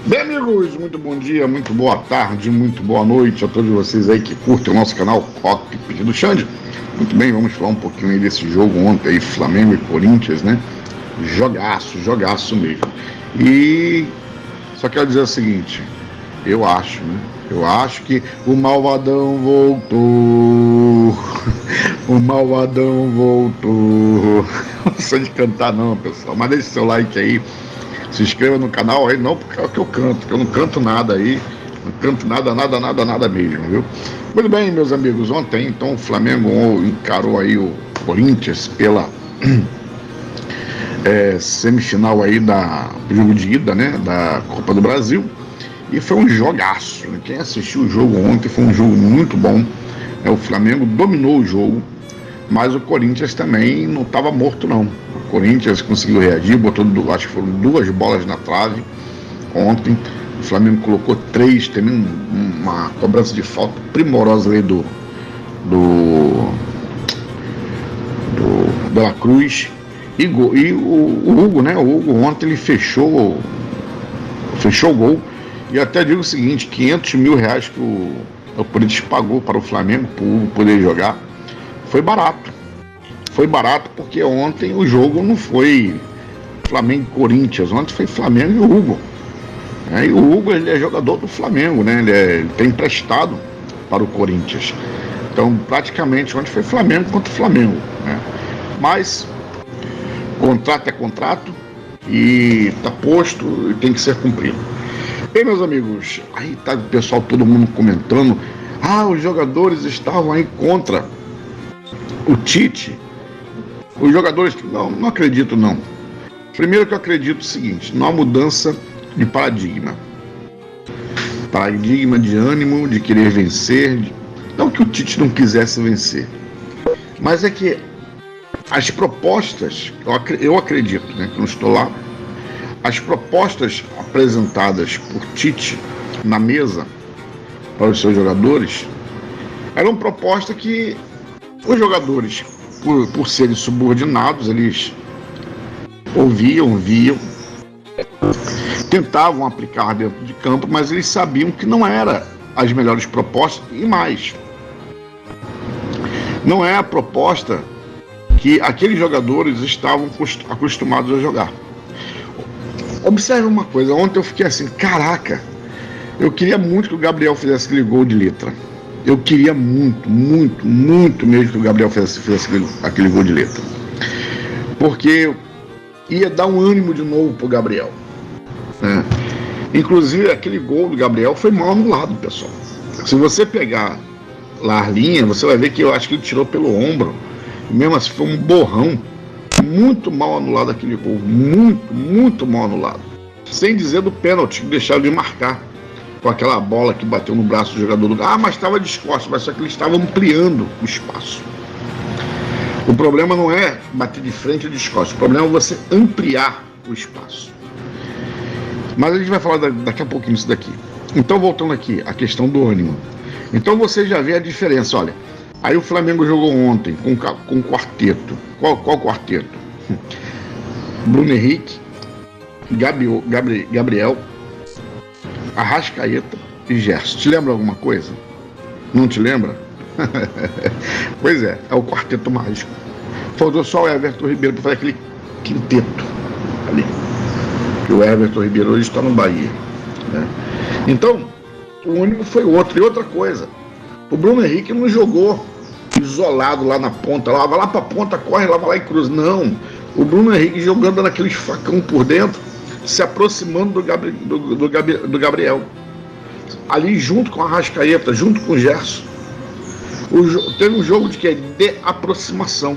Bem, amigos, muito bom dia, muito boa tarde, muito boa noite a todos vocês aí que curtem o nosso canal Cockpit do Xande. Muito bem, vamos falar um pouquinho aí desse jogo ontem aí, Flamengo e Corinthians, né? Jogaço mesmo. E só quero dizer o seguinte, eu acho que o Malvadão voltou. O Malvadão voltou. Não sei de cantar não, pessoal, mas deixe seu like aí. Se inscreva no canal aí, não porque é o que eu canto, porque eu não canto nada aí, não canto nada mesmo, viu? Muito bem, meus amigos, ontem então o Flamengo encarou aí o Corinthians pela semifinal aí do jogo de ida, né, da Copa do Brasil, e foi um jogaço, né? Quem assistiu o jogo ontem foi um jogo muito bom, né? O Flamengo dominou o jogo, mas o Corinthians também não estava morto não. O Corinthians conseguiu reagir, botou, acho que foram 2 bolas na trave ontem. O Flamengo colocou 3, teve uma cobrança de falta primorosa ali do De La Cruz. E o Hugo, né? O Hugo ontem ele fechou o gol. E até digo o seguinte, 500 mil reais que o Corinthians pagou para o Flamengo, para o Hugo poder jogar, foi barato. Foi barato porque ontem o jogo não foi Flamengo e Corinthians, ontem foi Flamengo e o Hugo. E o Hugo ele é jogador do Flamengo, né? Ele tem emprestado para o Corinthians. Então praticamente ontem foi Flamengo contra o Flamengo, né? Mas contrato é contrato e está posto e tem que ser cumprido. Bem, meus amigos, aí tá o pessoal, todo mundo comentando, os jogadores estavam aí contra o Tite. Os jogadores, não acredito não. Primeiro que eu acredito o seguinte, não há mudança de paradigma de ânimo, de querer vencer, não que o Tite não quisesse vencer, mas é que as propostas, eu acredito, né, que eu não estou lá, as propostas apresentadas por Tite na mesa para os seus jogadores eram propostas que os jogadores, por serem subordinados, eles ouviam, viam, tentavam aplicar dentro de campo, mas eles sabiam que não era as melhores propostas e mais. Não é a proposta que aqueles jogadores estavam acostumados a jogar. Observe uma coisa, ontem eu fiquei assim, caraca, eu queria muito que o Gabriel fizesse aquele gol de letra. Eu queria muito mesmo que o Gabriel fizesse aquele gol de letra. Porque ia dar um ânimo de novo pro Gabriel, né? Inclusive, aquele gol do Gabriel foi mal anulado, pessoal. Se você pegar lá a linha, você vai ver que eu acho que ele tirou pelo ombro. Mesmo assim, foi um borrão. Muito mal anulado aquele gol. Muito mal anulado. Sem dizer do pênalti que deixaram de marcar com aquela bola que bateu no braço do jogador. Mas estava descosto, mas só que eles estavam ampliando o espaço. O problema não é bater de frente ou descosto. O problema é você ampliar o espaço. Mas a gente vai falar daqui a pouquinho disso daqui. Então, voltando aqui, a questão do ânimo. Então você já vê a diferença, olha. Aí o Flamengo jogou ontem com quarteto. Qual quarteto? Bruno Henrique, Gabriel, Arrascaeta e Gerson. Te lembra alguma coisa? Não te lembra? Pois é o quarteto mágico. Faltou só o Everton Ribeiro para fazer aquele quinteto ali. Que o Everton Ribeiro hoje está no Bahia, né? Então, o único foi outro. E outra coisa, o Bruno Henrique não jogou isolado lá na ponta, lá, vai lá pra ponta, corre lá, vai lá e cruza. Não, o Bruno Henrique jogando naqueles facão por dentro, se aproximando do Gabriel. Ali junto com a Arrascaeta, junto com o Gerson. Teve um jogo de aproximação.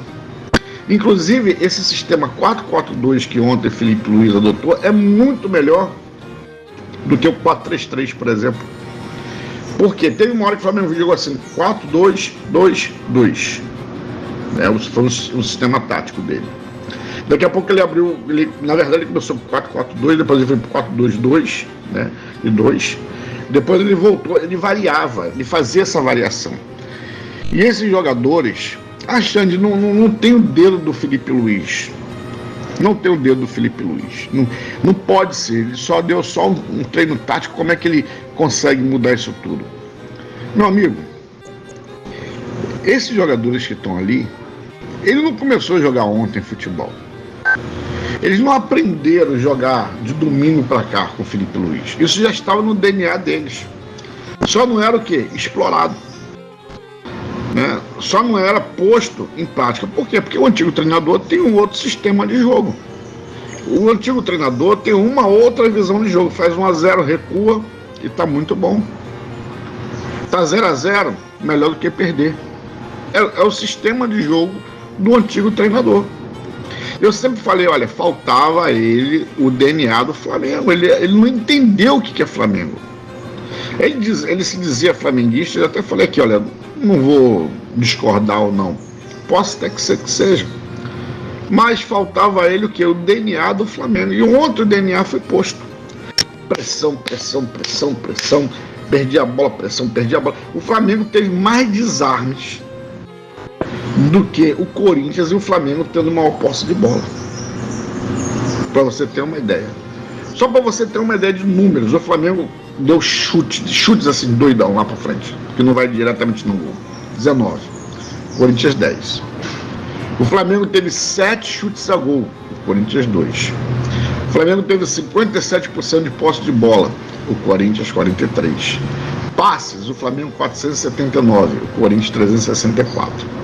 Inclusive, esse sistema 4-4-2 que ontem Felipe Luiz adotou é muito melhor do que o 4-3-3, por exemplo. Porque teve uma hora que o Flamengo jogou assim, 4-2-2-2. Foi o sistema tático dele. Daqui a pouco ele abriu, na verdade ele começou com 4-4-2, depois ele foi para 4-2-2, né? E 2. Depois ele voltou, ele variava, ele fazia essa variação. E esses jogadores, Xande, não tem o dedo do Felipe Luiz. Não tem o dedo do Felipe Luiz. Não, não pode ser. Ele só deu um treino tático. Como é que ele consegue mudar isso tudo? Meu amigo, esses jogadores que estão ali, ele não começou a jogar ontem futebol. Eles não aprenderam a jogar de domingo para cá com o Felipe Luiz. Isso já estava no DNA deles. Só não era o quê? Explorado. Né? Só não era posto em prática. Por quê? Porque o antigo treinador tem um outro sistema de jogo. O antigo treinador tem uma outra visão de jogo. Faz 1-0, recua e está muito bom. Está 0-0, melhor do que perder. É o sistema de jogo do antigo treinador. Eu sempre falei, olha, faltava a ele o DNA do Flamengo. Ele não entendeu o que é Flamengo. Ele se dizia flamenguista, eu até falei aqui, olha, não vou discordar ou não. Posso até que seja. Mas faltava a ele o quê? O DNA do Flamengo. E um outro DNA foi posto. Pressão, pressão, pressão, pressão. Perdi a bola, pressão, perdi a bola. O Flamengo teve mais desarmes do que o Corinthians e o Flamengo tendo maior posse de bola. Para você ter uma ideia. Só para você ter uma ideia de números, o Flamengo deu chutes assim, doidão lá para frente, que não vai diretamente no gol. 19. Corinthians 10. O Flamengo teve 7 chutes a gol, o Corinthians 2. O Flamengo teve 57% de posse de bola, o Corinthians 43. Passes, o Flamengo 479, o Corinthians 364.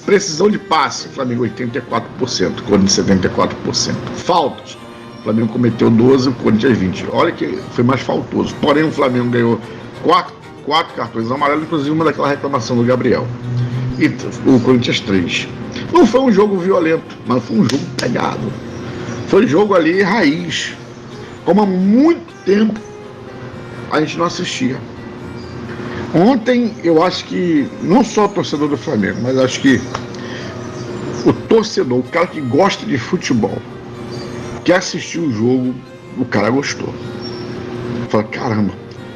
Precisão de passe, Flamengo 84%, Corinthians 74%. Faltas, o Flamengo cometeu 12, o Corinthians 20. Olha que foi mais faltoso. Porém, o Flamengo ganhou 4 cartões amarelos, inclusive uma daquela reclamação do Gabriel. E o Corinthians 3. Não foi um jogo violento, mas foi um jogo pegado. Foi um jogo ali raiz. Como há muito tempo a gente não assistia. Ontem, eu acho que, não só o torcedor do Flamengo, mas acho que o torcedor, o cara que gosta de futebol, que assistiu o jogo, o cara gostou. Fala, caramba,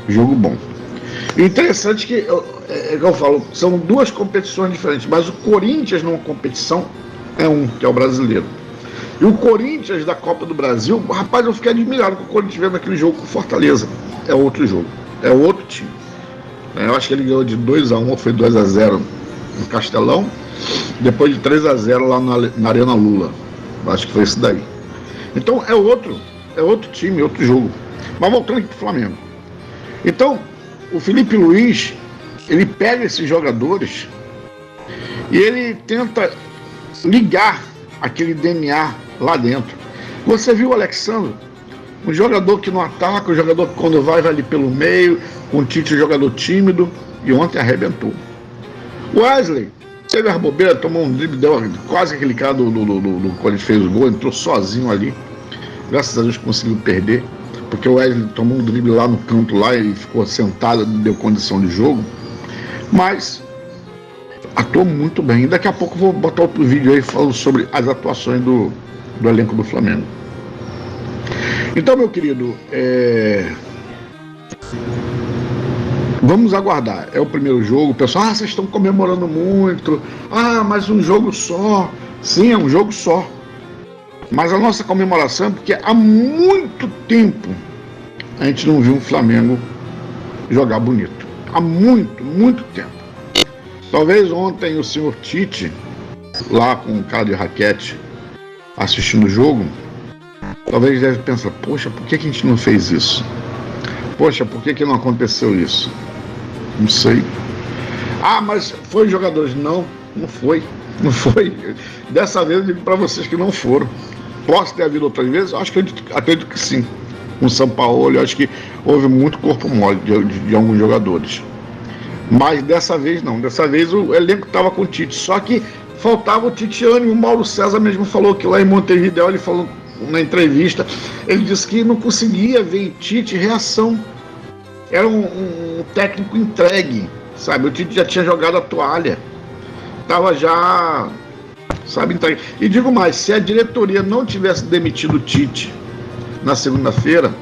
jogo bom. E interessante que, é que eu falo, são duas competições diferentes, mas o Corinthians numa competição é que é o brasileiro. E o Corinthians da Copa do Brasil, rapaz, eu fiquei admirado com o Corinthians vendo aquele jogo com Fortaleza. É outro jogo, é outro time. Eu acho que ele ganhou de 2-1, ou foi 2-0 no Castelão, depois de 3-0 lá na Arena Lula. Acho que foi isso daí. Então é outro time, outro jogo. Mas voltando aqui pro Flamengo. Então, o Felipe Luiz, ele pega esses jogadores e ele tenta ligar aquele DNA lá dentro. Você viu o Alexandre? Um jogador que não ataca, um jogador que quando vai ali pelo meio, com o Tite, um jogador tímido, e ontem arrebentou. O Wesley teve as bobeiras, tomou um drible, deu quase aquele cara quando ele fez o gol, entrou sozinho ali. Graças a Deus conseguiu perder, porque o Wesley tomou um drible lá no canto lá e ficou sentado, deu condição de jogo. Mas atuou muito bem. E daqui a pouco eu vou botar outro vídeo aí falando sobre as atuações do elenco do Flamengo. Então, meu querido, vamos aguardar. É o primeiro jogo. O pessoal, vocês estão comemorando muito. Mas um jogo só. Sim, é um jogo só. Mas a nossa comemoração é porque há muito tempo a gente não viu um Flamengo jogar bonito. Há muito, muito tempo. Talvez ontem o senhor Tite, lá com o cara de raquete, assistindo o jogo, talvez deve pensar, poxa, por que a gente não fez isso? Poxa, por que não aconteceu isso? Não sei. Mas foi jogadores? Não foi. Não foi. Dessa vez eu digo para vocês que não foram. Posso ter havido outras vezes? Acho que acredito que sim. Com o São Paulo, eu acho que houve muito corpo mole de alguns jogadores. Mas dessa vez não. Dessa vez o elenco estava com o Tite. Só que faltava o Tite ânimo. O Mauro César mesmo falou que lá em Montevidéu, ele falou na entrevista, ele disse que não conseguia ver em Tite reação. Era um técnico entregue, sabe? O Tite já tinha jogado a toalha. Estava já, sabe, entregue. E digo mais, se a diretoria não tivesse demitido o Tite na segunda-feira,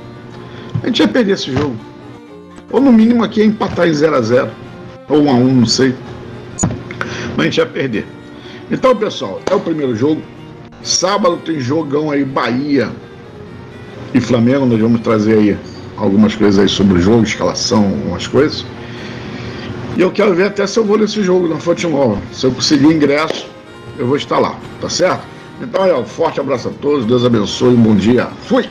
a gente ia perder esse jogo. Ou no mínimo aqui ia empatar em 0-0. Ou 1-1, não sei. Mas a gente ia perder. Então, pessoal, é o primeiro jogo. Sábado tem jogão aí, Bahia e Flamengo. Nós vamos trazer aí algumas coisas aí sobre o jogo, escalação, algumas coisas. E eu quero ver até se eu vou nesse jogo na Fonte Nova. Se eu conseguir ingresso, eu vou estar lá, tá certo? Então, um forte abraço a todos, Deus abençoe, um bom dia. Fui!